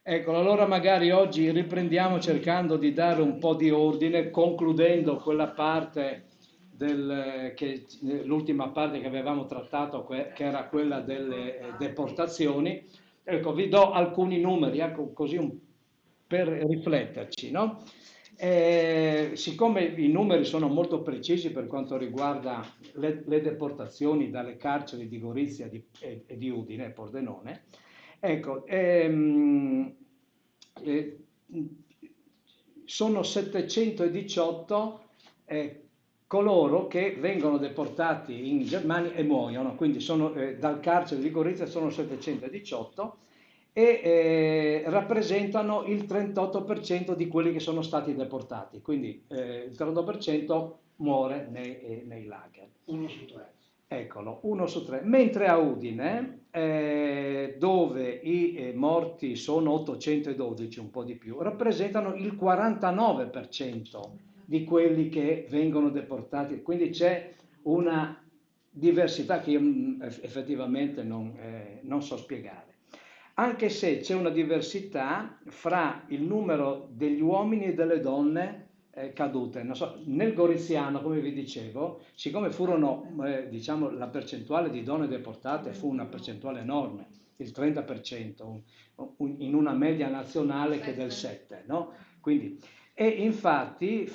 Ecco, allora magari oggi riprendiamo cercando di dare un po' di ordine, concludendo quella parte l'ultima parte che avevamo trattato, che era quella delle deportazioni. Ecco, vi do alcuni numeri, ecco, così per rifletterci, no? Siccome i numeri sono molto precisi per quanto riguarda le deportazioni dalle carceri di Gorizia e di Udine e Pordenone, ecco, eh, sono 718 coloro che vengono deportati in Germania e muoiono, quindi dal carcere di Gorizia sono 718 e rappresentano il 38% di quelli che sono stati deportati, quindi il 38% muore nei lager. Uno su tre. Eccolo, uno su tre. Mentre a Udine, dove i morti sono 812, un po' di più, rappresentano il 49% di quelli che vengono deportati. Quindi c'è una diversità che io effettivamente non so spiegare. Anche se c'è una diversità fra il numero degli uomini e delle donne cadute. Non so, nel Goriziano, come vi dicevo, siccome furono, diciamo, la percentuale di donne deportate fu una percentuale enorme, il 30%, in una media nazionale che è del 7%, no? Quindi, e infatti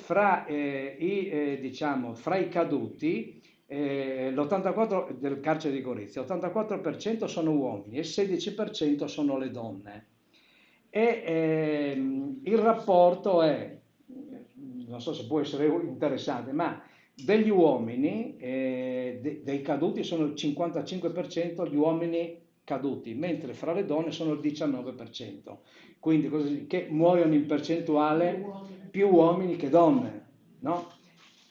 diciamo, fra i caduti l'84 del carcere di Gorizia, l'84% sono uomini e il 16% sono le donne. E il rapporto è, non so se può essere interessante, ma degli uomini, dei caduti sono il 55% gli uomini caduti, mentre fra le donne sono il 19%. Quindi così, che muoiono in percentuale più uomini che donne, no?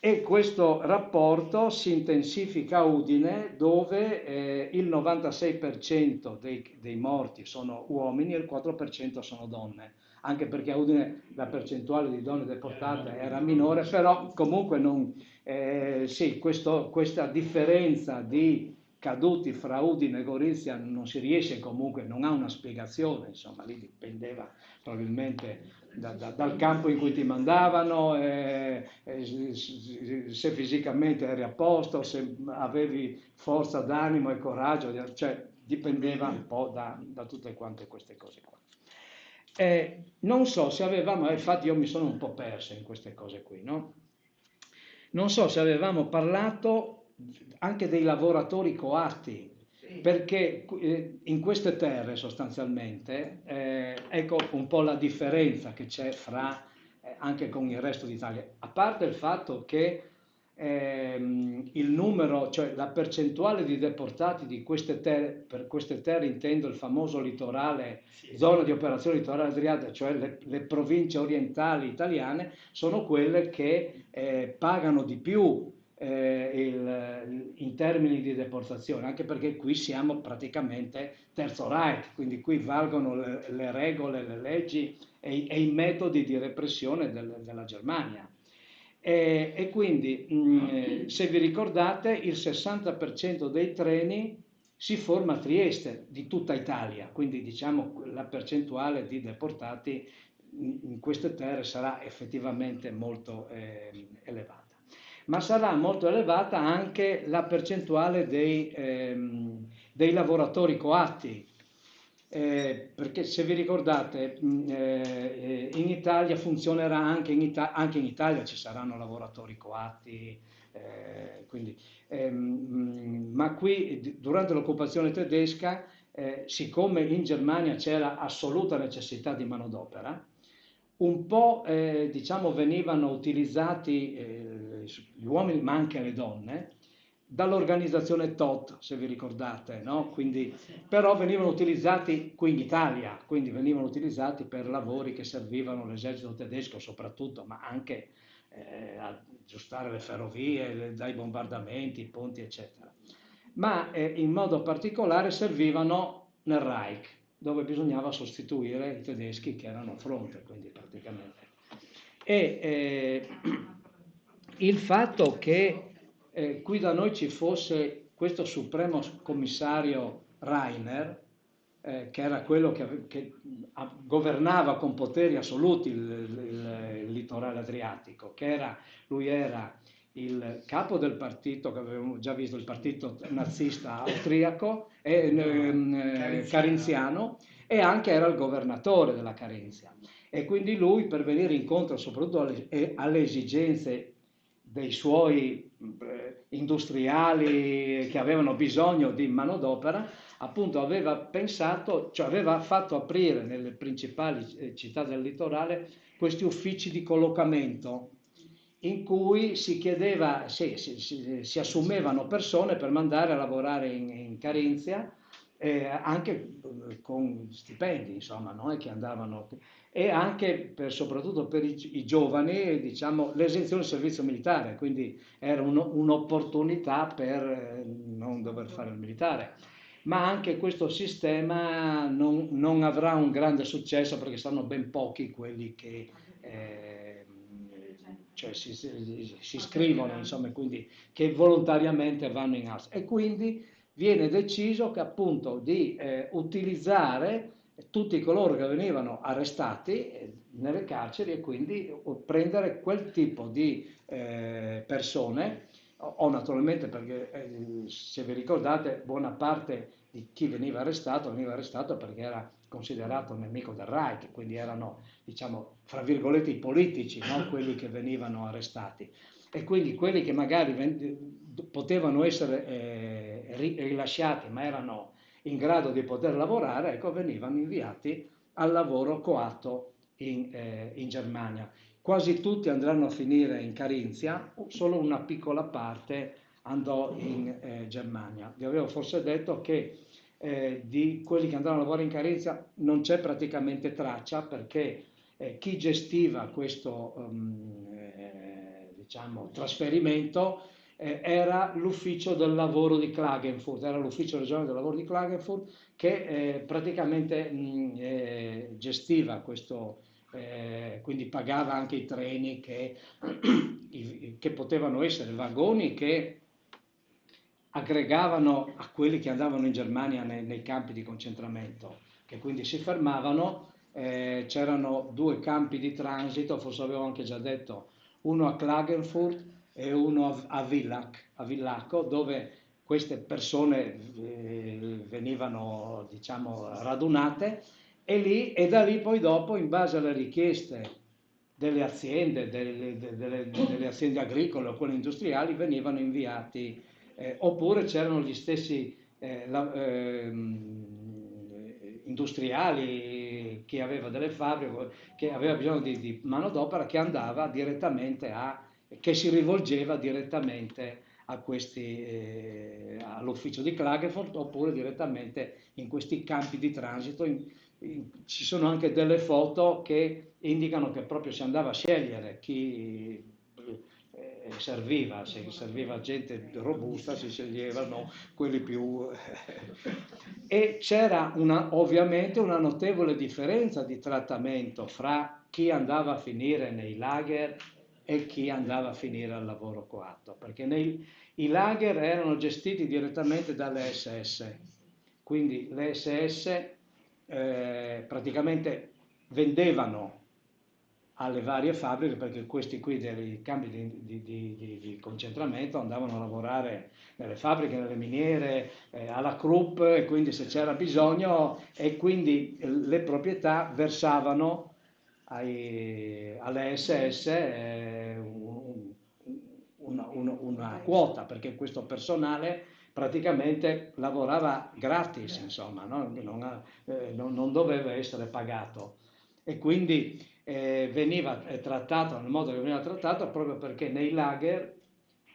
E questo rapporto si intensifica a Udine, dove il 96% dei morti sono uomini e il 4% sono donne, anche perché a Udine la percentuale di donne deportate era minore, però comunque non, sì, questa differenza di caduti fra Udine e Gorizia non si riesce comunque, non ha una spiegazione, insomma, lì dipendeva probabilmente dal campo in cui ti mandavano, se fisicamente eri a posto, se avevi forza d'animo e coraggio, cioè dipendeva un po' da tutte quante queste cose qua. Non so se avevamo, infatti io mi sono un po' perso in queste cose qui, no? Non so se avevamo parlato anche dei lavoratori coatti, perché in queste terre sostanzialmente, ecco un po' la differenza che c'è fra anche con il resto d'Italia, a parte il fatto che il numero, cioè la percentuale di deportati di queste terre, per queste terre intendo il famoso litorale, zona di operazione litorale adriatica, cioè le province orientali italiane, sono quelle che pagano di più in termini di deportazione, anche perché qui siamo praticamente Terzo Reich, quindi qui valgono le regole, le leggi e i metodi di repressione della Germania. E quindi, se vi ricordate, il 60% dei treni si forma a Trieste, di tutta Italia, quindi diciamo la percentuale di deportati in queste terre sarà effettivamente molto elevata. Ma sarà molto elevata anche la percentuale dei lavoratori coatti, perché se vi ricordate, in Italia funzionerà anche in Italia ci saranno lavoratori coatti, quindi, ma qui durante l'occupazione tedesca, siccome in Germania c'era assoluta necessità di manodopera, un po' diciamo venivano utilizzati gli uomini ma anche le donne dall'organizzazione TOT, se vi ricordate, no? Quindi, però venivano utilizzati qui in Italia, quindi venivano utilizzati per lavori che servivano l'esercito tedesco soprattutto, ma anche a aggiustare le ferrovie dai bombardamenti, i ponti, eccetera. Ma in modo particolare servivano nel Reich, dove bisognava sostituire i tedeschi che erano a fronte, quindi praticamente. E il fatto che qui da noi ci fosse questo supremo commissario Rainer, che era quello che governava con poteri assoluti il litorale adriatico, lui era il capo del partito, che avevamo già visto, il partito nazista austriaco, carinziano, e anche era il governatore della Carinzia. E quindi lui, per venire incontro soprattutto alle esigenze dei suoi industriali che avevano bisogno di manodopera, appunto aveva pensato, cioè aveva fatto aprire nelle principali città del litorale questi uffici di collocamento in cui si chiedeva, si assumevano persone per mandare a lavorare in Carinzia, anche con stipendi, insomma, non è che andavano, e anche soprattutto per i giovani, diciamo, l'esenzione del servizio militare, quindi era un'opportunità per non dover fare il militare. Ma anche questo sistema non avrà un grande successo perché saranno ben pochi quelli che cioè si iscrivono, insomma, quindi che volontariamente vanno in Austria. E quindi viene deciso che appunto di utilizzare tutti coloro che venivano arrestati nelle carceri e quindi prendere quel tipo di persone, o naturalmente perché se vi ricordate buona parte di chi veniva arrestato perché era considerato nemico del Reich, quindi erano, diciamo, fra virgolette, i politici, no? Quelli che venivano arrestati. E quindi quelli che magari potevano essere rilasciati ma erano in grado di poter lavorare, ecco, venivano inviati al lavoro coatto in Germania. Quasi tutti andranno a finire in Carinzia, solo una piccola parte andò in Germania. Vi avevo forse detto che di quelli che andranno a lavorare in Carinzia non c'è praticamente traccia perché chi gestiva questo diciamo, trasferimento era l'ufficio del lavoro di Klagenfurt, era l'ufficio regionale del lavoro di Klagenfurt che praticamente gestiva questo, quindi pagava anche i treni che potevano essere vagoni che aggregavano a quelli che andavano in Germania nei campi di concentramento, che quindi si fermavano. C'erano due campi di transito, forse avevo anche già detto, uno a Klagenfurt e uno a Villach, dove queste persone venivano, diciamo, radunate e da lì poi dopo, in base alle richieste delle aziende, delle aziende agricole o quelle industriali, venivano inviati, oppure c'erano gli stessi industriali, chi aveva delle fabbriche, che aveva bisogno di manodopera, che andava direttamente che si rivolgeva direttamente a all'ufficio di Klagenfurt oppure direttamente in questi campi di transito. Ci sono anche delle foto che indicano che proprio si andava a scegliere chi serviva, se serviva gente robusta si sceglievano quelli più e c'era ovviamente una notevole differenza di trattamento fra chi andava a finire nei lager e chi andava a finire al lavoro coatto, perché i lager erano gestiti direttamente dalle SS, quindi le SS praticamente vendevano alle varie fabbriche perché questi qui dei campi di concentramento andavano a lavorare nelle fabbriche, nelle miniere, alla Krupp, e quindi se c'era bisogno e quindi le proprietà versavano alle SS una quota perché questo personale praticamente lavorava gratis, insomma, no? Non doveva essere pagato e quindi veniva trattato nel modo che veniva trattato proprio perché nei lager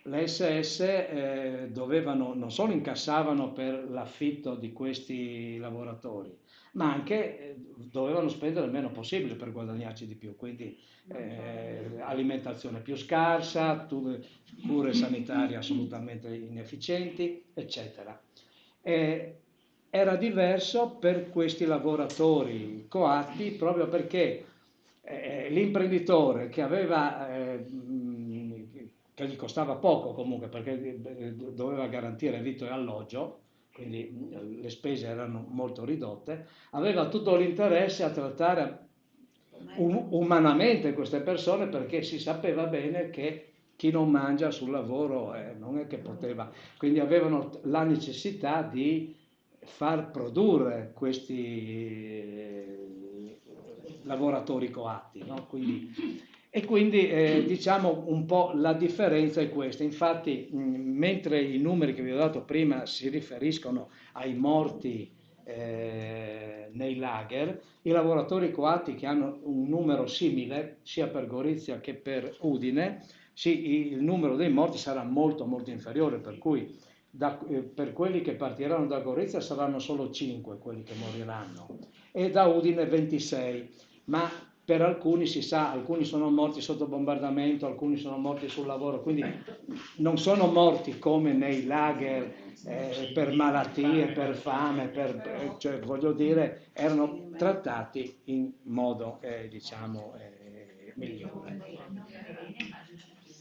le SS dovevano, non solo incassavano per l'affitto di questi lavoratori, ma anche dovevano spendere il meno possibile per guadagnarci di più, quindi alimentazione più scarsa, cure sanitarie assolutamente inefficienti, eccetera. Era diverso per questi lavoratori coatti proprio perché l'imprenditore che aveva, che gli costava poco comunque perché doveva garantire vitto e alloggio, quindi le spese erano molto ridotte, aveva tutto l'interesse a trattare umanamente queste persone, perché si sapeva bene che chi non mangia sul lavoro non è che poteva, quindi avevano la necessità di far produrre questi lavoratori coatti, no? Quindi diciamo un po' la differenza è questa. Infatti mentre i numeri che vi ho dato prima si riferiscono ai morti nei lager, i lavoratori coatti che hanno un numero simile sia per Gorizia che per Udine, sì, il numero dei morti sarà molto molto inferiore, per cui per quelli che partiranno da Gorizia saranno solo 5 quelli che moriranno e da Udine 26, ma per alcuni si sa, alcuni sono morti sotto bombardamento, alcuni sono morti sul lavoro, quindi non sono morti come nei lager per malattie, per fame, cioè voglio dire, erano trattati in modo diciamo migliore.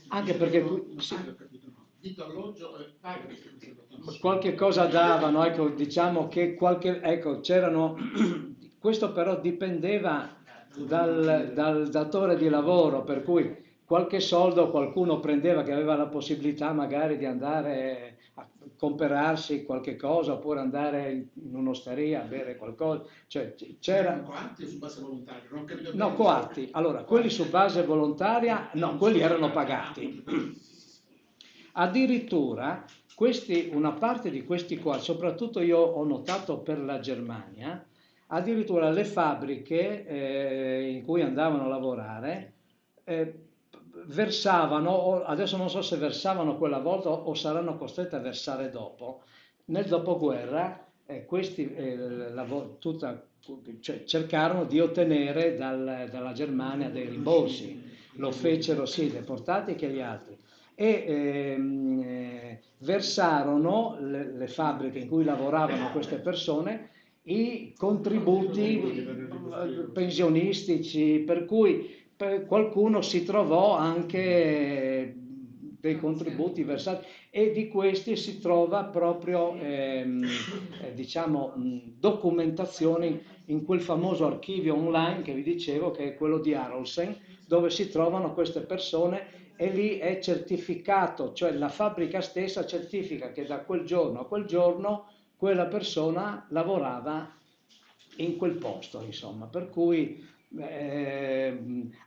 Anche perché qualche cosa davano, ecco, diciamo che ecco, c'erano, questo però dipendeva dal datore di lavoro, per cui qualche soldo qualcuno prendeva che aveva la possibilità magari di andare a comprarsi qualche cosa oppure andare in un'osteria a bere qualcosa, cioè c'era. Coatti o su base volontaria? Non ho capito bene. No, coatti. Allora, quelli su base volontaria, no, quelli erano pagati. Addirittura una parte di questi qua, soprattutto io ho notato per la Germania, addirittura le fabbriche in cui andavano a lavorare versavano, adesso non so se versavano quella volta o saranno costrette a versare dopo, nel dopoguerra cioè, cercarono di ottenere dalla Germania dei rimborsi, lo fecero sia i deportati che gli altri e versarono le fabbriche in cui lavoravano queste persone i contributi pensionistici, per cui qualcuno si trovò anche dei contributi versati e di questi si trova proprio diciamo, documentazione in quel famoso archivio online che vi dicevo, che è quello di Arolsen, dove si trovano queste persone e lì è certificato, cioè la fabbrica stessa certifica che da quel giorno a quel giorno quella persona lavorava in quel posto, insomma, per cui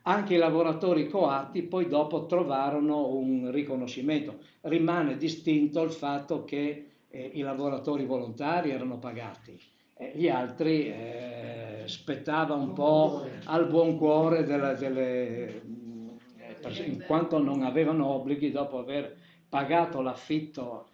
anche i lavoratori coatti poi dopo trovarono un riconoscimento. Rimane distinto il fatto che i lavoratori volontari erano pagati, gli altri spettava un po' al buon cuore in quanto non avevano obblighi dopo aver pagato l'affitto.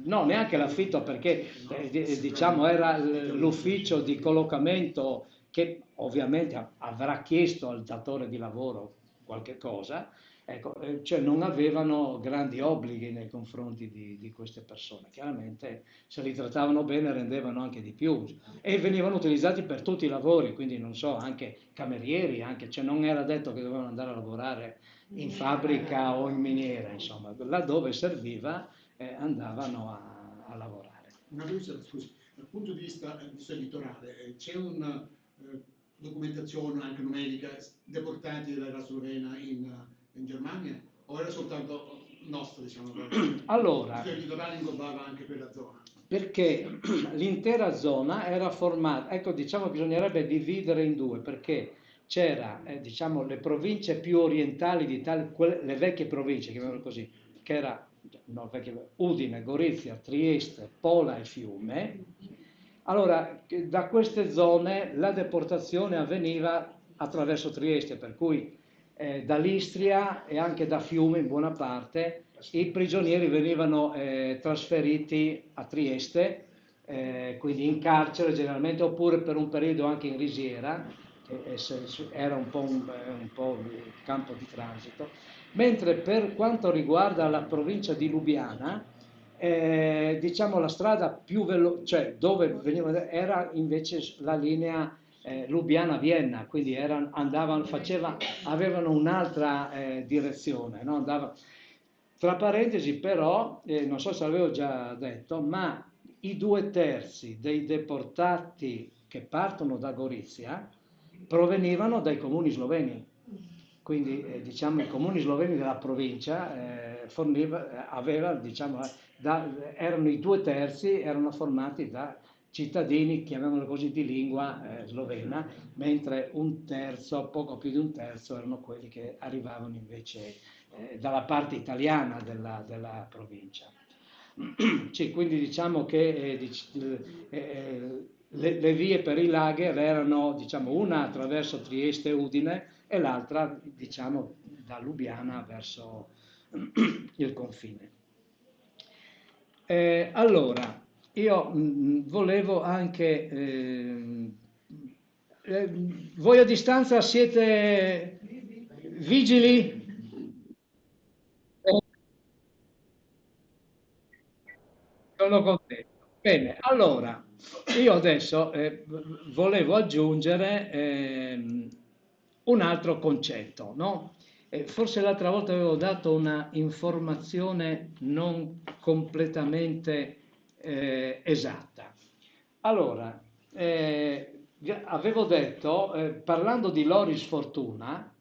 No, neanche l'affitto, perché diciamo era l'ufficio di collocamento che ovviamente avrà chiesto al datore di lavoro qualche cosa, ecco, cioè non avevano grandi obblighi nei confronti di queste persone. Chiaramente se li trattavano bene rendevano anche di più e venivano utilizzati per tutti i lavori, quindi non so, anche camerieri, cioè non era detto che dovevano andare a lavorare in fabbrica o in miniera, insomma, laddove serviva andavano a lavorare. Una cosa, scusi, dal punto di vista editoriale, c'è una documentazione anche numerica deportati dalla Slovenia in Germania o era soltanto nostra, diciamo? Allora, l'editoriale inglobava anche quella zona? Perché l'intera zona era formata, ecco, diciamo bisognerebbe dividere in due, perché c'era, diciamo, le province più orientali d'Italia, le vecchie province, chiamiamole così, che era no, Udine, Gorizia, Trieste, Pola e Fiume. Allora, da queste zone la deportazione avveniva attraverso Trieste, per cui dall'Istria e anche da Fiume in buona parte i prigionieri venivano trasferiti a Trieste, quindi in carcere generalmente, oppure per un periodo anche in risiera, che era un po' il campo di transito. Mentre per quanto riguarda la provincia di Lubiana, diciamo la strada più veloce, cioè dove veniva, era invece la linea Lubiana-Vienna, quindi avevano un'altra direzione, no? Tra parentesi però, non so se l'avevo già detto, ma i 2/3 dei deportati che partono da Gorizia provenivano dai comuni sloveni. Quindi diciamo i comuni sloveni della provincia diciamo, erano i 2/3, erano formati da cittadini, chiamiamolo così, di lingua slovena, mentre un terzo, poco più di un terzo, erano quelli che arrivavano invece dalla parte italiana della provincia. Sì, quindi diciamo che le vie per i lager erano, diciamo, una attraverso Trieste e Udine e l'altra, diciamo, da Lubiana verso il confine. Allora, io volevo anche... voi a distanza siete vigili? Sono contento. Bene, allora, io adesso volevo aggiungere un altro concetto, no? Forse l'altra volta avevo dato una informazione non completamente esatta. Allora, avevo detto, parlando di Loris Fortuna,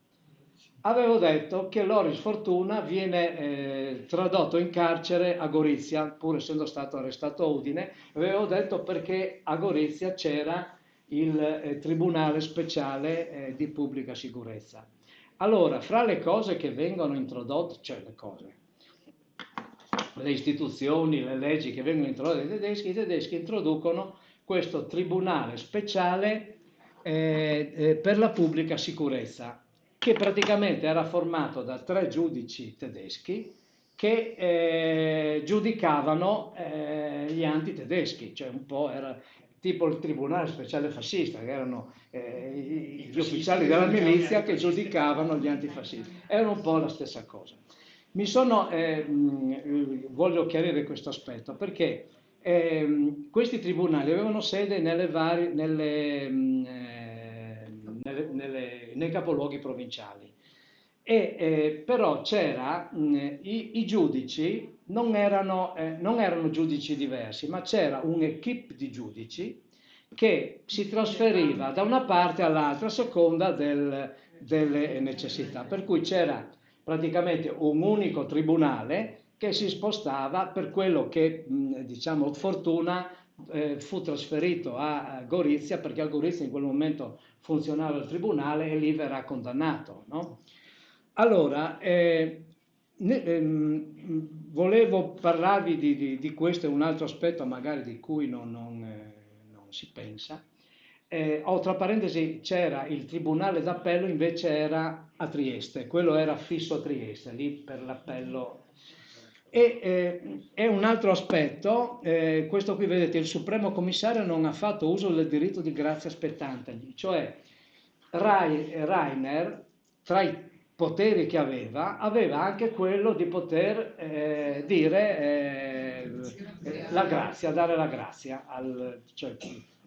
avevo detto che Loris Fortuna viene tradotto in carcere a Gorizia, pur essendo stato arrestato a Udine. Avevo detto perché a Gorizia c'era il Tribunale Speciale di Pubblica Sicurezza. Allora, fra le cose che vengono introdotte, cioè le cose, le istituzioni, le leggi che vengono introdotte i tedeschi introducono questo Tribunale Speciale per la Pubblica Sicurezza, che praticamente era formato da 3 giudici tedeschi che giudicavano gli antitedeschi, cioè un po' era tipo il tribunale speciale fascista, che erano gli ufficiali della milizia che giudicavano gli antifascisti. Era un po' la stessa cosa. Voglio chiarire questo aspetto perché questi tribunali avevano sede nei capoluoghi provinciali però c'era, i giudici non erano giudici diversi, ma c'era un'equipe di giudici che si trasferiva da una parte all'altra a seconda delle necessità, per cui c'era praticamente un unico tribunale che si spostava per quello che, diciamo, Fortuna fu trasferito a Gorizia, perché a Gorizia in quel momento funzionava il tribunale e lì verrà condannato, no? Allora, volevo parlarvi di questo e un altro aspetto magari di cui non si pensa. Tra parentesi, c'era il tribunale d'appello, invece era a Trieste, quello era fisso a Trieste, lì per l'appello. E un altro aspetto, questo qui vedete, il Supremo Commissario non ha fatto uso del diritto di grazia spettantagli, cioè Rainer, tra i poteri che aveva anche quello di poter dire la grazia, dare la grazia. Cioè,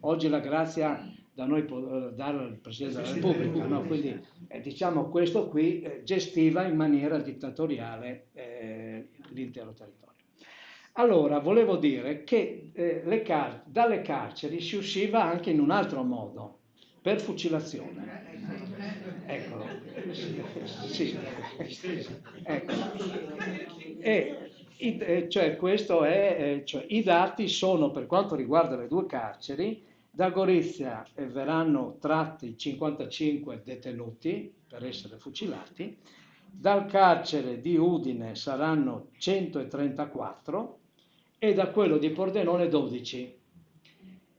oggi la grazia da noi può dare al Presidente della Repubblica, no? Quindi diciamo questo qui gestiva in maniera dittatoriale l'intero territorio. Allora, volevo dire che dalle carceri si usciva anche in un altro modo, per fucilazione. Eccolo. Sì. Eccolo. Cioè, questo cioè, i dati sono, per quanto riguarda le 2 carceri, da Gorizia verranno tratti 55 detenuti per essere fucilati, dal carcere di Udine saranno 134 e da quello di Pordenone 12.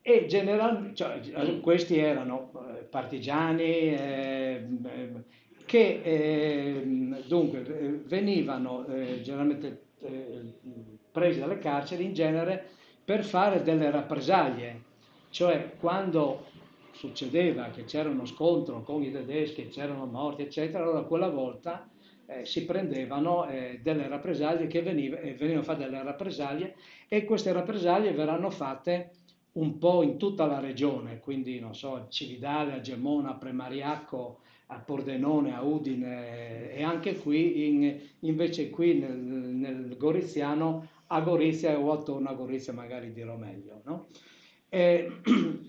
E cioè, questi erano partigiani che dunque venivano generalmente presi dalle carceri in genere per fare delle rappresaglie, cioè quando succedeva che c'era uno scontro con i tedeschi, c'erano morti, eccetera, allora quella volta si prendevano delle rappresaglie venivano fatte delle rappresaglie e queste rappresaglie verranno fatte un po' in tutta la regione, quindi non so, Cividale, a Gemona, a Premariacco, a Pordenone, a Udine e anche qui, invece qui nel Goriziano, a Gorizia o attorno a Gorizia magari dirò meglio, no?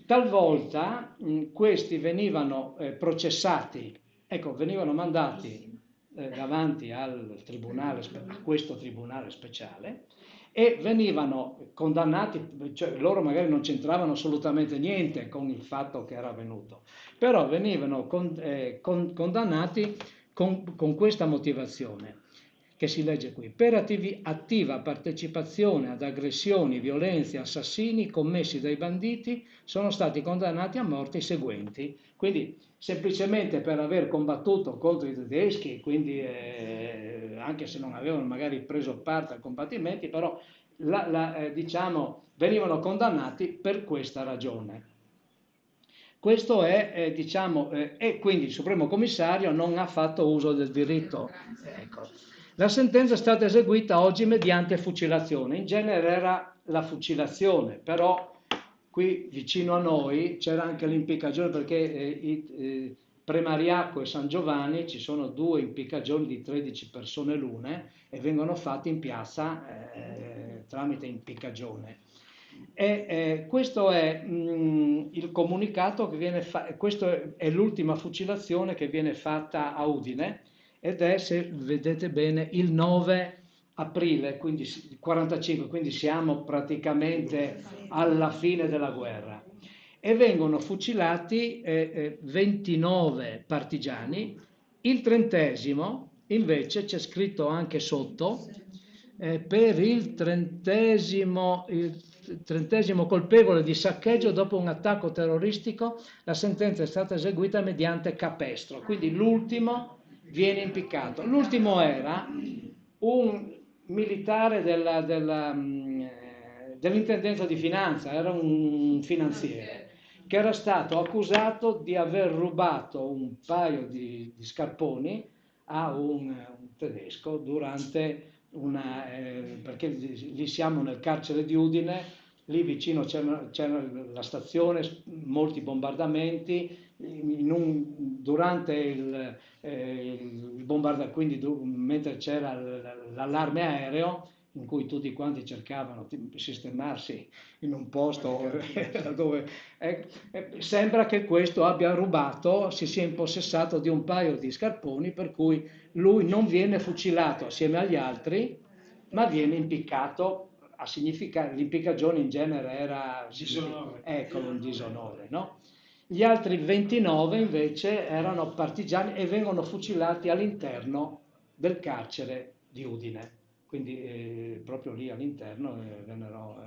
Talvolta questi venivano processati, ecco, venivano mandati davanti al tribunale, a questo tribunale speciale, e venivano condannati, cioè loro magari non c'entravano assolutamente niente con il fatto che era avvenuto, però venivano condannati con questa motivazione che si legge qui: per attiva partecipazione ad aggressioni, violenze, assassini commessi dai banditi sono stati condannati a morte i seguenti. Quindi semplicemente per aver combattuto contro i tedeschi, quindi anche se non avevano magari preso parte ai combattimenti, però diciamo, venivano condannati per questa ragione. Questo è, diciamo, e quindi il Supremo Commissario non ha fatto uso del diritto. Ecco. La sentenza è stata eseguita oggi mediante fucilazione. In genere era la fucilazione, però qui vicino a noi c'era anche l'impiccagione, perché Premariacco e San Giovanni ci sono 2 impiccagioni di 13 persone l'une e vengono fatti in piazza tramite impiccagione. Questo è il comunicato che viene fatto, questa è l'ultima fucilazione che viene fatta a Udine ed è, se vedete bene, il 9 aprile, quindi 45, quindi siamo praticamente alla fine della guerra. E vengono fucilati 29 partigiani, il 30° invece c'è scritto anche sotto, per il 30° colpevole di saccheggio dopo un attacco terroristico, la sentenza è stata eseguita mediante capestro, quindi l'ultimo viene impiccato. L'ultimo era un militare dell'Intendenza di Finanza, era un finanziere, che era stato accusato di aver rubato un paio di scarponi a un tedesco durante perché lì siamo nel carcere di Udine, lì vicino c'era la stazione, molti bombardamenti, durante il bombardamento, quindi mentre c'era l'allarme aereo, in cui tutti quanti cercavano di sistemarsi in un posto dove sembra che questo abbia rubato, si sia impossessato di un paio di scarponi, per cui lui non viene fucilato assieme agli altri, ma viene impiccato. A significare, l'impiccagione in genere era ecco, un disonore, no? Gli altri 29 invece erano partigiani e vengono fucilati all'interno del carcere di Udine, quindi proprio lì all'interno vennero.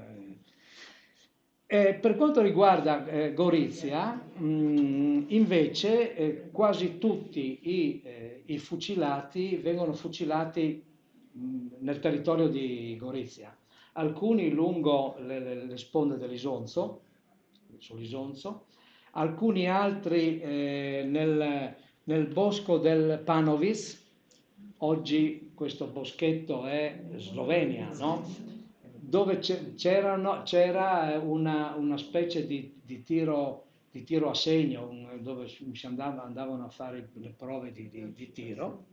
Per quanto riguarda Gorizia, invece quasi tutti i fucilati vengono fucilati nel territorio di Gorizia, alcuni lungo le sponde dell'Isonzo, sull'Isonzo, alcuni altri nel bosco del Panovic. Oggi questo boschetto è Slovenia, no? Dove c'era una specie di tiro a segno, dove andavano a fare le prove di tiro,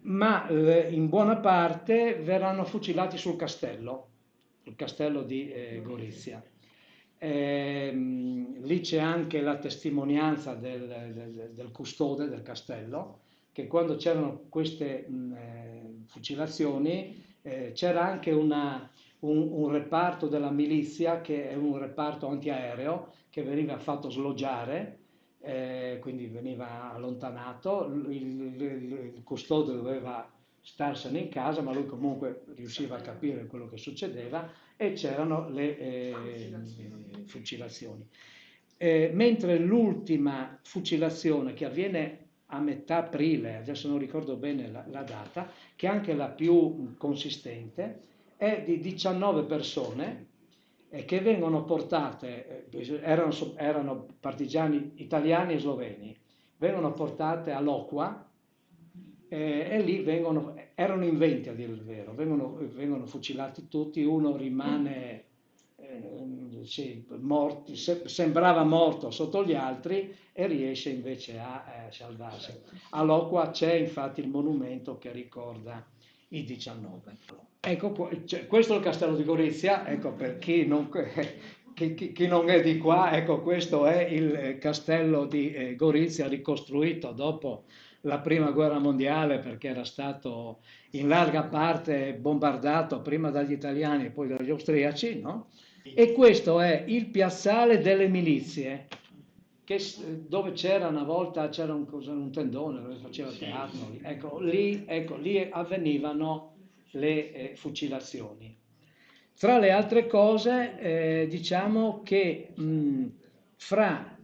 ma in buona parte verranno fucilati sul castello, il castello di Gorizia. Lì c'è anche la testimonianza del custode del castello, che quando c'erano queste fucilazioni c'era anche un reparto della milizia, che è un reparto antiaereo, che veniva fatto sloggiare, quindi veniva allontanato, il custode doveva starsene in casa, ma lui comunque riusciva a capire quello che succedeva, e c'erano le fucilazioni. Mentre l'ultima fucilazione, che avviene a metà aprile, adesso non ricordo bene la data, che è anche la più consistente, è di 19 persone che vengono portate, erano partigiani italiani e sloveni, vengono portate a Locqua e lì erano in 20 a dire il vero, vengono fucilati tutti, uno rimane sembrava morto sotto gli altri e riesce invece a salvarsi. A Locua c'è infatti il monumento che ricorda i 19. Ecco, questo è il castello di Gorizia, ecco, per chi non è di qua, ecco, questo è il castello di Gorizia ricostruito dopo la prima guerra mondiale, perché era stato in larga parte bombardato prima dagli italiani e poi dagli austriaci, no? E questo è il piazzale delle milizie, dove c'era una volta un tendone dove faceva teatro. Ecco, lì avvenivano le fucilazioni. Tra le altre cose, diciamo che fra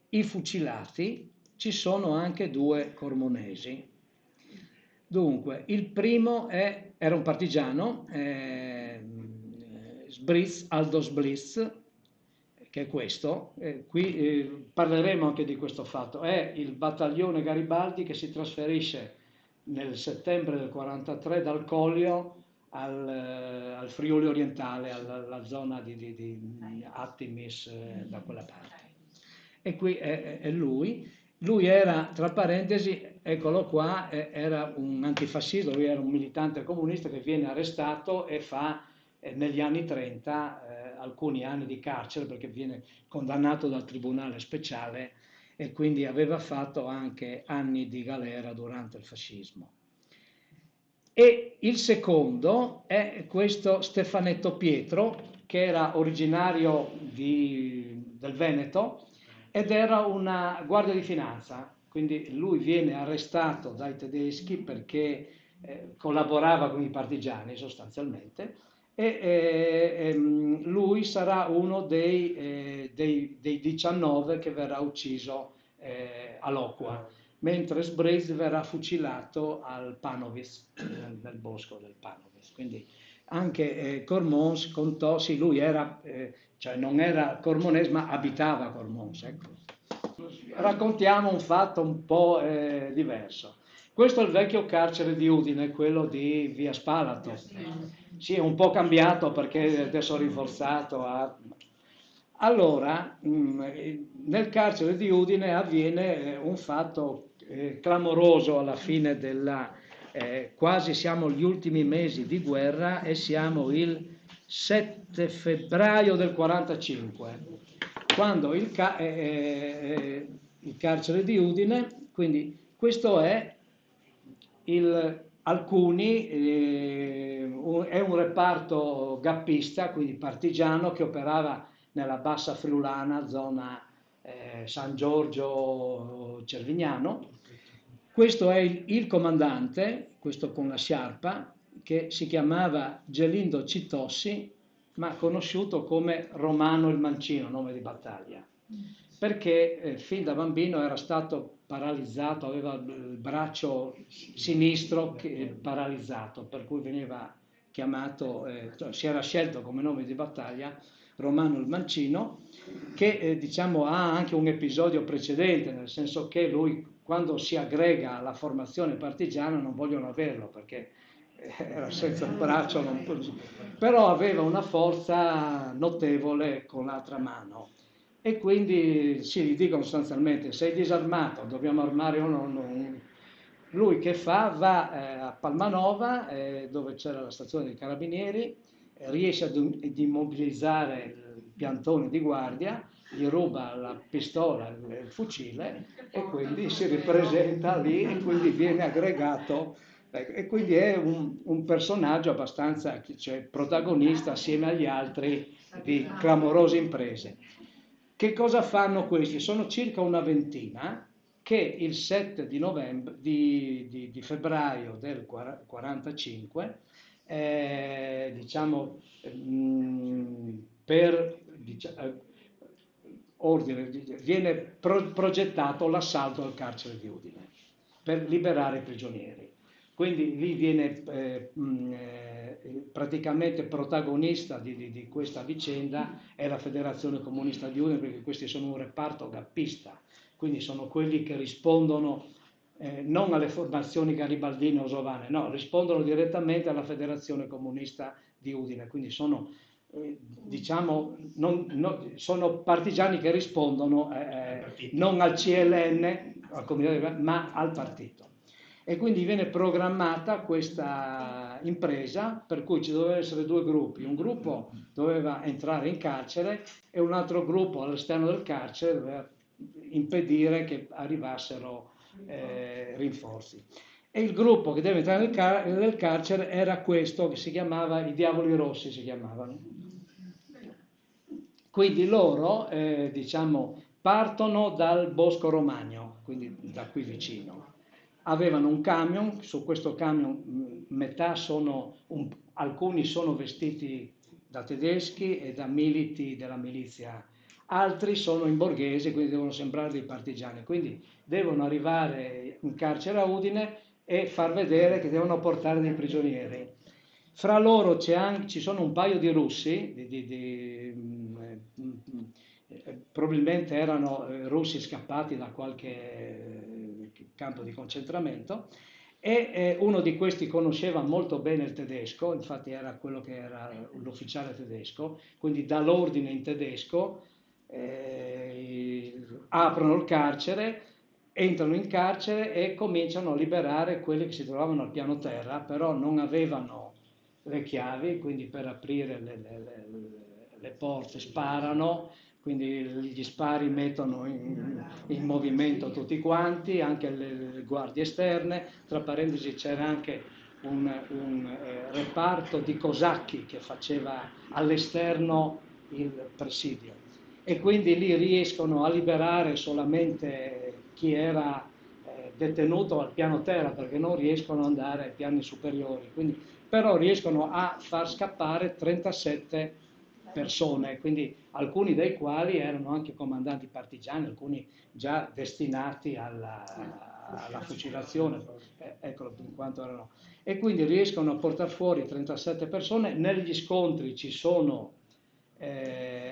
i fucilati ci sono anche 2 cormonesi. Dunque, il primo era un partigiano, Aldo Sblitz, che è questo. Qui parleremo anche di questo fatto. È il battaglione Garibaldi che si trasferisce nel settembre del 43 dal Collio al Friuli orientale, alla zona di Attimis, da quella parte. E qui è lui. Lui era, tra parentesi, eccolo qua, era un antifascista, lui era un militante comunista che viene arrestato e fa negli anni 30 alcuni anni di carcere, perché viene condannato dal tribunale speciale e quindi aveva fatto anche anni di galera durante il fascismo. E il secondo è questo Stefanetto Pietro, che era originario del Veneto ed era una guardia di finanza, quindi lui viene arrestato dai tedeschi perché collaborava con i partigiani sostanzialmente, e lui sarà uno dei 19 che verrà ucciso a Locua, mentre Sbreez verrà fucilato al Panoviz, nel bosco del Panoviz. Quindi anche Cormons contò, sì, lui era, cioè non era cormonese ma abitava a Cormons. Ecco. Raccontiamo un fatto un po' diverso. Questo è il vecchio carcere di Udine, quello di via Spalato. Sì, è un po' cambiato perché adesso è rinforzato. Allora, nel carcere di Udine avviene un fatto clamoroso alla fine quasi siamo agli ultimi mesi di guerra e siamo il 7 febbraio del 45, quando il carcere di Udine, quindi questo è alcuni, è un reparto gappista, quindi partigiano, che operava nella bassa friulana, zona San Giorgio Cervignano. Questo è il comandante, questo con la sciarpa, che si chiamava Gelindo Citossi, ma conosciuto come Romano il Mancino, nome di battaglia, perché fin da bambino era stato paralizzato, aveva il braccio sinistro paralizzato, per cui veniva chiamato, si era scelto come nome di battaglia Romano il Mancino, che diciamo ha anche un episodio precedente, nel senso che lui, quando si aggrega alla formazione partigiana, non vogliono averlo perché era senza il braccio, però aveva una forza notevole con l'altra mano. E quindi gli dicono sostanzialmente: sei disarmato, dobbiamo armare uno. Lui che fa? Va a Palmanova, dove c'era la stazione dei carabinieri, riesce ad immobilizzare il piantone di guardia, gli ruba la pistola, il fucile, e quindi si ripresenta lì e quindi viene aggregato. E quindi è un personaggio abbastanza, cioè, protagonista assieme agli altri di clamorose imprese. Che cosa fanno questi? Sono circa una ventina che il 7 di febbraio del 45, diciamo, per ordine, viene progettato l'assalto al carcere di Udine per liberare i prigionieri. Quindi lì viene praticamente protagonista di questa vicenda è la Federazione Comunista di Udine, perché questi sono un reparto gappista, quindi sono quelli che rispondono non alle formazioni garibaldine o sovane, no, rispondono direttamente alla Federazione Comunista di Udine, quindi sono diciamo, sono partigiani che rispondono non al CLN, ma al partito. E quindi viene programmata questa impresa per cui ci dovevano essere due gruppi. Un gruppo doveva entrare in carcere e un altro gruppo all'esterno del carcere doveva impedire che arrivassero rinforzi. E il gruppo che deve entrare nel carcere era questo, che si chiamava i Diavoli Rossi, si chiamavano. Quindi loro, diciamo, partono dal Bosco Romagno, quindi da qui vicino. Avevano un camion, su questo camion alcuni sono vestiti da tedeschi e da militi della milizia, altri sono in borghese, quindi devono sembrare dei partigiani, quindi devono arrivare in carcere a Udine e far vedere che devono portare dei prigionieri. Fra loro ci sono un paio di russi, probabilmente erano russi scappati da qualche campo di concentramento, e uno di questi conosceva molto bene il tedesco, infatti era quello che era l'ufficiale tedesco, quindi dà l'ordine in tedesco, aprono il carcere, entrano in carcere e cominciano a liberare quelli che si trovavano al piano terra, però non avevano le chiavi, quindi per aprire le porte sparano, quindi gli spari mettono in movimento tutti quanti, anche le guardie esterne. Tra parentesi c'era anche un reparto di cosacchi che faceva all'esterno il presidio, e quindi lì riescono a liberare solamente chi era detenuto al piano terra, perché non riescono ad andare ai piani superiori, quindi, però riescono a far scappare 37 persone, quindi alcuni dei quali erano anche comandanti partigiani, alcuni già destinati alla fucilazione, eccolo in quanto erano. E quindi riescono a portare fuori 37 persone. Negli scontri ci sono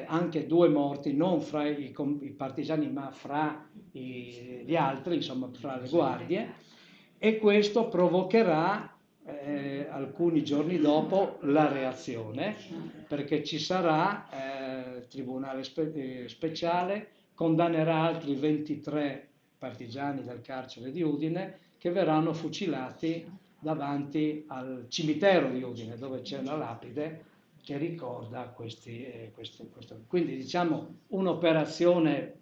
anche 2 morti, non fra i partigiani ma fra gli altri, insomma fra le guardie, e questo provocherà alcuni giorni dopo la reazione, perché ci sarà tribunale speciale, condannerà altri 23 partigiani del carcere di Udine che verranno fucilati davanti al cimitero di Udine, dove c'è una lapide che ricorda questi. Quindi diciamo un'operazione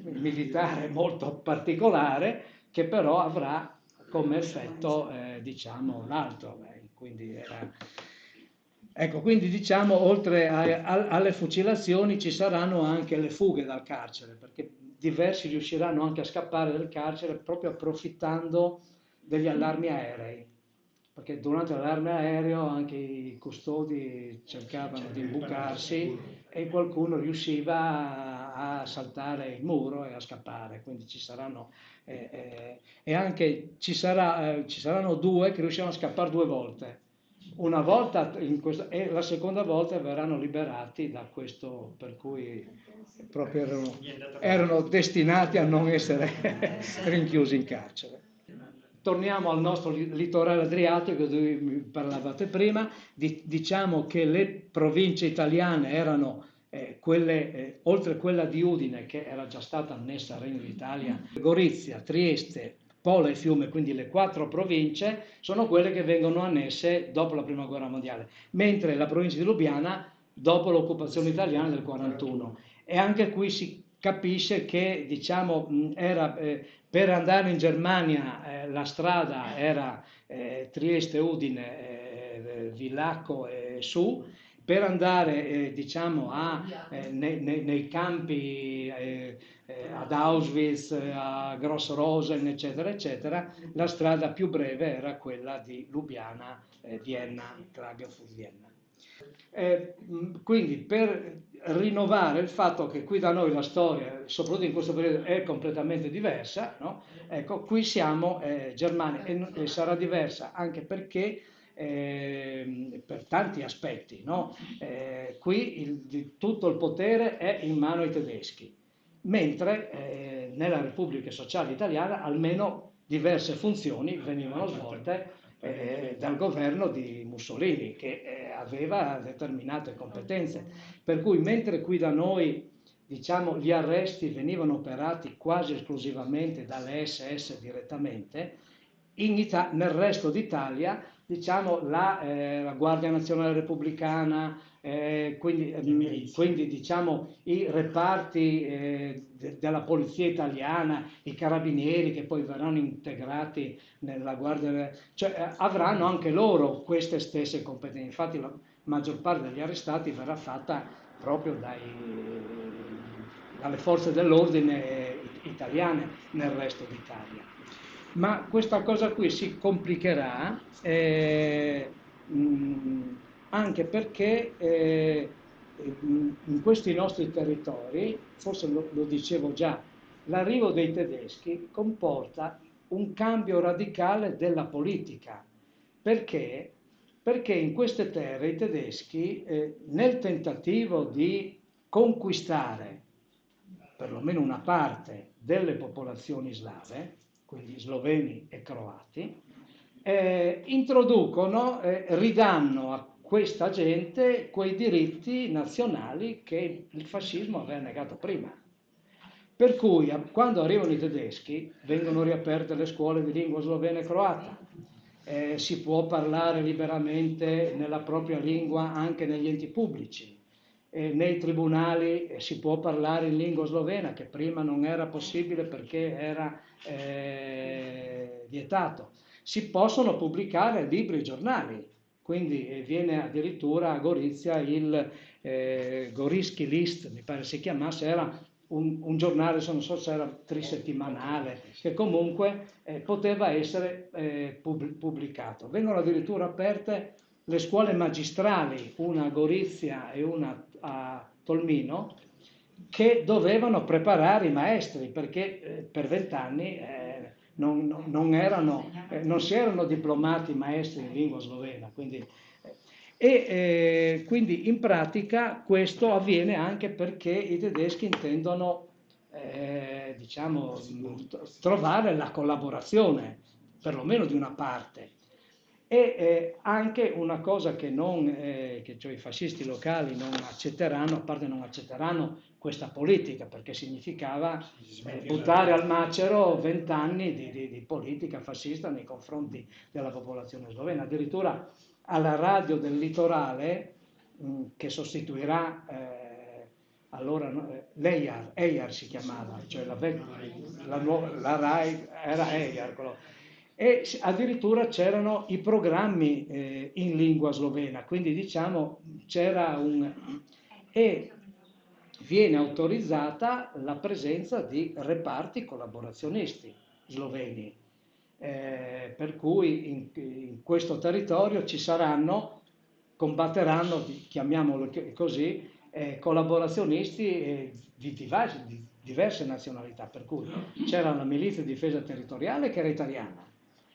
militare molto particolare, che però avrà come effetto diciamo l'altro. Quindi diciamo oltre alle fucilazioni ci saranno anche le fughe dal carcere, perché diversi riusciranno anche a scappare dal carcere proprio approfittando degli allarmi aerei, perché durante l'allarme aereo anche i custodi cercavano di imbucarsi e qualcuno riusciva a saltare il muro e a scappare, quindi ci saranno e anche ci saranno 2 che riusciranno a scappare 2 volte. Una volta e la seconda volta verranno liberati da questo, per cui proprio erano destinati a non essere rinchiusi in carcere. Torniamo al nostro litorale adriatico di cui parlavate prima. Diciamo che le province italiane erano quelle, oltre quella di Udine, che era già stata annessa al Regno d'Italia, Gorizia, Trieste, Pola e Fiume, quindi le 4 province, sono quelle che vengono annesse dopo la Prima Guerra Mondiale, mentre la provincia di Lubiana dopo l'occupazione italiana del 1941. E anche qui si capisce che diciamo, era per andare in Germania la strada era Trieste, Udine, Villacco e su. Per andare diciamo nei campi ad Auschwitz, a Gross-Rosen, eccetera, eccetera, la strada più breve era quella di Lubiana, Vienna, Klagenfurt-Vienna. Quindi per rinnovare il fatto che qui da noi la storia, soprattutto in questo periodo, è completamente diversa, no? Ecco, qui siamo Germania e sarà diversa anche perché per tanti aspetti, no? Qui tutto il potere è in mano ai tedeschi, mentre nella Repubblica Sociale Italiana almeno diverse funzioni venivano svolte dal governo di Mussolini, che aveva determinate competenze. Per cui mentre qui da noi, diciamo, gli arresti venivano operati quasi esclusivamente dalle SS direttamente, nel resto d'Italia, diciamo, la Guardia Nazionale Repubblicana, quindi diciamo i reparti della Polizia Italiana, i Carabinieri che poi verranno integrati nella Guardia, cioè avranno anche loro queste stesse competenze. Infatti la maggior parte degli arrestati verrà fatta proprio dalle forze dell'ordine italiane nel resto d'Italia. Ma questa cosa qui si complicherà anche perché in questi nostri territori, forse lo dicevo già, l'arrivo dei tedeschi comporta un cambio radicale della politica. Perché? Perché in queste terre i tedeschi, nel tentativo di conquistare perlomeno una parte delle popolazioni slave, quindi sloveni e croati, introducono, ridanno a questa gente quei diritti nazionali che il fascismo aveva negato prima. Per cui quando arrivano i tedeschi vengono riaperte le scuole di lingua slovena e croata, si può parlare liberamente nella propria lingua anche negli enti pubblici, nei tribunali si può parlare in lingua slovena, che prima non era possibile perché era vietato. Si possono pubblicare libri e giornali, quindi viene addirittura a Gorizia il Gorisky List, mi pare si chiamasse, era un giornale, non so se era trisettimanale, che comunque poteva essere pubblicato. Vengono addirittura aperte le scuole magistrali, una a Gorizia e una a Tolmino, che dovevano preparare i maestri, perché per 20 anni non si erano diplomati maestri in lingua slovena. Quindi in pratica questo avviene anche perché i tedeschi intendono diciamo, trovare la collaborazione, perlomeno di una parte. E anche una cosa che cioè i fascisti locali non accetteranno, a parte non accetteranno questa politica, perché significava buttare al macero 20 anni di politica fascista nei confronti della popolazione slovena. Addirittura alla radio del litorale, che sostituirà allora l'EIAR si chiamava, cioè la RAI era EIAR, e addirittura c'erano i programmi in lingua slovena, quindi diciamo e viene autorizzata la presenza di reparti collaborazionisti sloveni, per cui in questo territorio ci saranno, combatteranno, chiamiamolo così, collaborazionisti di diverse nazionalità, per cui c'era la milizia di difesa territoriale che era italiana,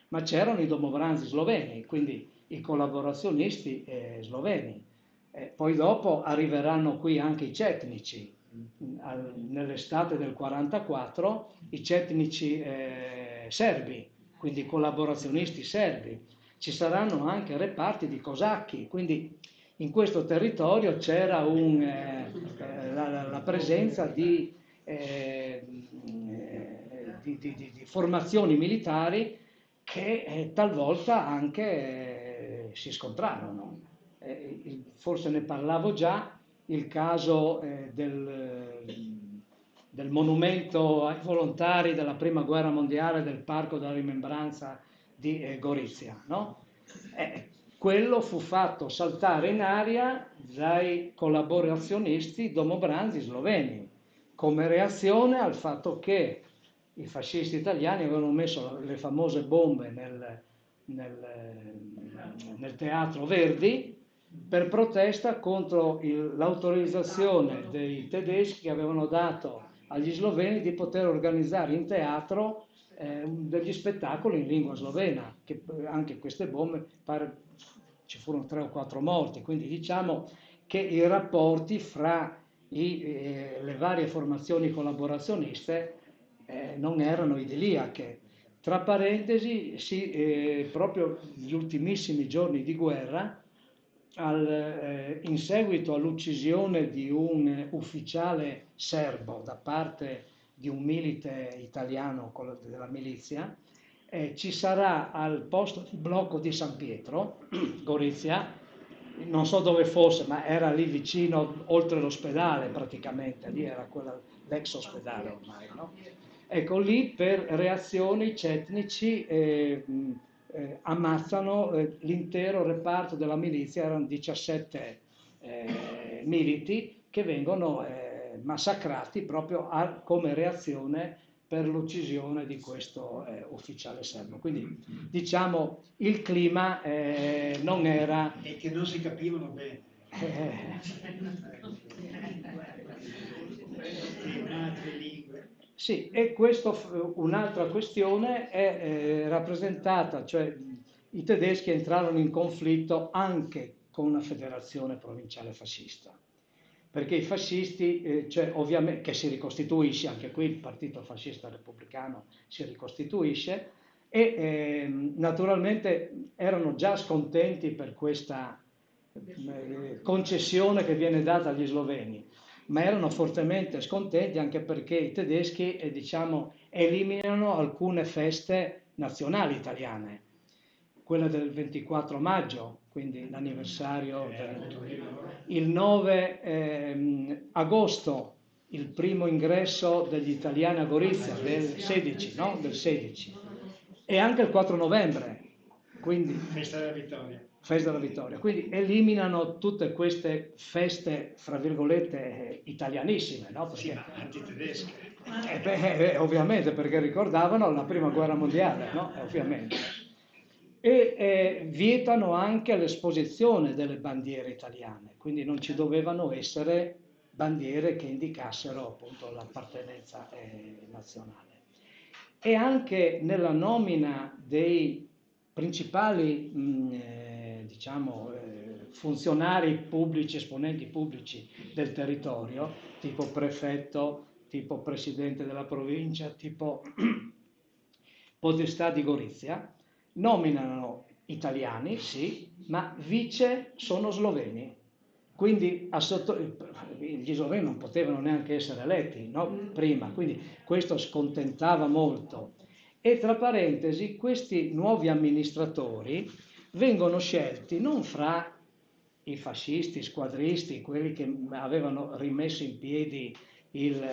ma c'erano i domobranzi sloveni, quindi i collaborazionisti sloveni. Poi dopo arriveranno qui anche i cetnici, nell'estate del 44, i cetnici serbi, quindi collaborazionisti serbi. Ci saranno anche reparti di cosacchi, quindi in questo territorio c'era la presenza di formazioni militari che talvolta anche si scontrarono. Forse ne parlavo già, il caso del monumento ai volontari della Prima Guerra Mondiale del Parco della Rimembranza di Gorizia, no? Quello fu fatto saltare in aria dai collaborazionisti domobranzi sloveni, come reazione al fatto che i fascisti italiani avevano messo le famose bombe nel Teatro Verdi per protesta contro l'autorizzazione dei tedeschi che avevano dato agli sloveni di poter organizzare in teatro degli spettacoli in lingua slovena, che anche queste bombe, ci furono 3 o 4 morti, quindi diciamo che i rapporti fra le varie formazioni collaborazioniste non erano idilliache. tra parentesi, proprio gli ultimissimi giorni di guerra, in seguito all'uccisione di un ufficiale serbo da parte di un milite italiano della milizia, ci sarà al posto di blocco di San Pietro, Gorizia, non so dove fosse, ma era lì vicino, oltre l'ospedale praticamente, lì era l'ex ospedale ormai, no? Ecco, lì per reazioni cetnici ammazzano l'intero reparto della milizia, erano 17 militi che vengono massacrati proprio come reazione per l'uccisione di questo ufficiale serbo. Quindi diciamo il clima non era... E che non si capivano bene. In altre lingue. Sì, e questo, un'altra questione è rappresentata, cioè i tedeschi entrarono in conflitto anche con una federazione provinciale fascista, perché i fascisti, cioè ovviamente, che si ricostituisce, anche qui il partito fascista repubblicano si ricostituisce, e naturalmente erano già scontenti per questa concessione che viene data agli sloveni, ma erano fortemente scontenti anche perché i tedeschi diciamo, eliminano alcune feste nazionali italiane, quella del 24 maggio, quindi l'anniversario il 9 agosto, il primo ingresso degli italiani a Gorizia del 16, no? Del 16, e anche il 4 novembre, quindi Festa della Vittoria. Festa della Vittoria, quindi eliminano tutte queste feste, fra virgolette, italianissime, no? Perché, sì, ma antitedesche. Ovviamente, perché ricordavano la prima guerra mondiale, no? Ovviamente. E vietano anche l'esposizione delle bandiere italiane, quindi non ci dovevano essere bandiere che indicassero appunto l'appartenenza nazionale. E anche nella nomina dei principali diciamo, funzionari pubblici, esponenti pubblici del territorio, tipo prefetto, tipo presidente della provincia, tipo podestà di Gorizia, nominano italiani, sì, ma vice sono sloveni. Quindi gli sloveni non potevano neanche essere eletti, no? Prima, quindi questo scontentava molto. E tra parentesi, questi nuovi amministratori vengono scelti non fra i fascisti, squadristi, quelli che avevano rimesso in piedi il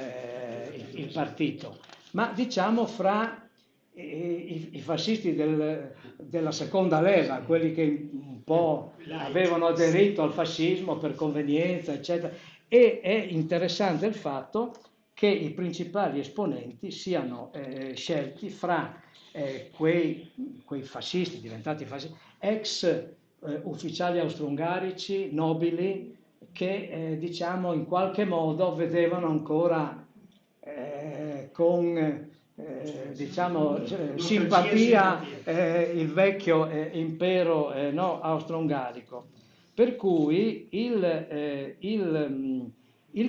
partito, ma diciamo fra i fascisti della seconda leva, quelli che un po' avevano aderito al fascismo per convenienza, eccetera. E è interessante il fatto che i principali esponenti siano scelti fra quei fascisti, diventati fascisti, ex ufficiali austro-ungarici, nobili, che diciamo in qualche modo vedevano ancora con diciamo, simpatia il vecchio impero no, austro-ungarico. Per cui il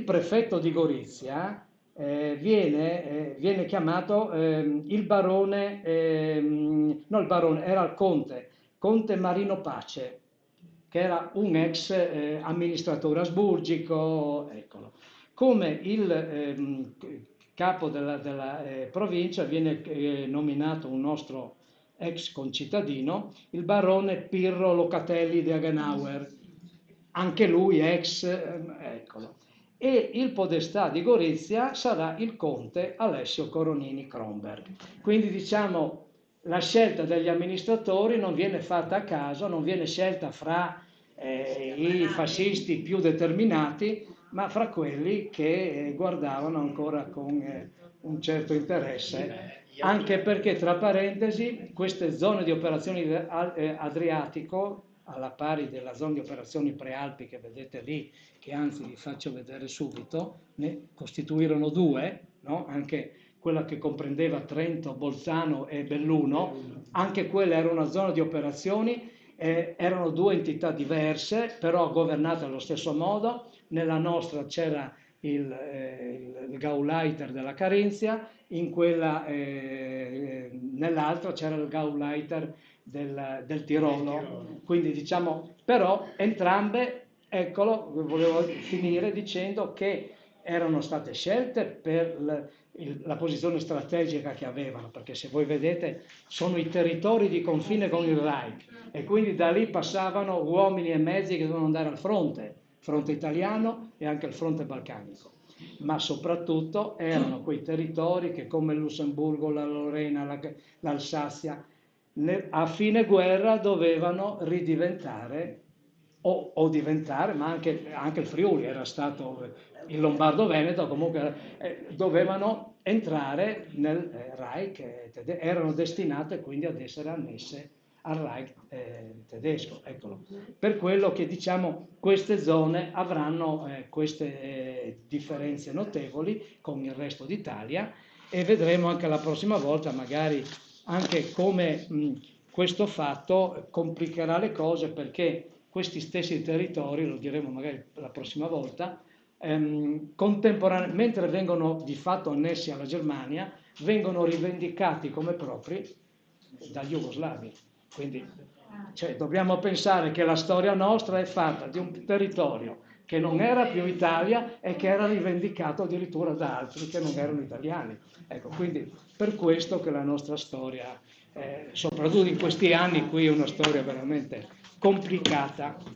prefetto di Gorizia viene chiamato il barone, no il barone, era il conte Marino Pace, che era un ex amministratore asburgico, eccolo. Come il capo della provincia viene nominato un nostro ex concittadino, il barone Pirro Locatelli di Agenauer, anche lui ex, eccolo. E il podestà di Gorizia sarà il conte Alessio Coronini Kronberg. Quindi diciamo la scelta degli amministratori non viene fatta a caso, non viene scelta fra i fascisti più determinati, ma fra quelli che guardavano ancora con un certo interesse, anche perché tra parentesi queste zone di operazioni Adriatico, alla pari della zona di operazioni prealpi che vedete lì, che anzi vi faccio vedere subito, ne costituirono due, no? Anche quella che comprendeva Trento, Bolzano e Belluno, anche quella era una zona di operazioni, erano due entità diverse, però governate allo stesso modo. Nella nostra c'era il Gauleiter della Carinzia, nell'altra c'era il Gauleiter del Tirolo. Quindi diciamo, però entrambe, eccolo, volevo finire dicendo che erano state scelte per la posizione strategica che avevano, perché se voi vedete sono i territori di confine con il Reich e quindi da lì passavano uomini e mezzi che dovevano andare al fronte italiano e anche al fronte balcanico, ma soprattutto erano quei territori che come il Lussemburgo, la Lorena, l'Alsazia, a fine guerra dovevano ridiventare o diventare, ma anche il Friuli era stato il Lombardo-Veneto, comunque dovevano entrare nel Reich, erano destinate quindi ad essere annesse al Reich tedesco. Eccolo. Per quello che diciamo queste zone avranno queste differenze notevoli con il resto d'Italia e vedremo anche la prossima volta magari anche come questo fatto complicherà le cose, perché questi stessi territori, lo diremo magari la prossima volta, contemporaneamente, mentre vengono di fatto annessi alla Germania, vengono rivendicati come propri dagli jugoslavi. Quindi dobbiamo pensare che la storia nostra è fatta di un territorio che non era più Italia e che era rivendicato addirittura da altri che non erano italiani. Ecco, quindi per questo che la nostra storia, soprattutto in questi anni qui, è una storia veramente complicata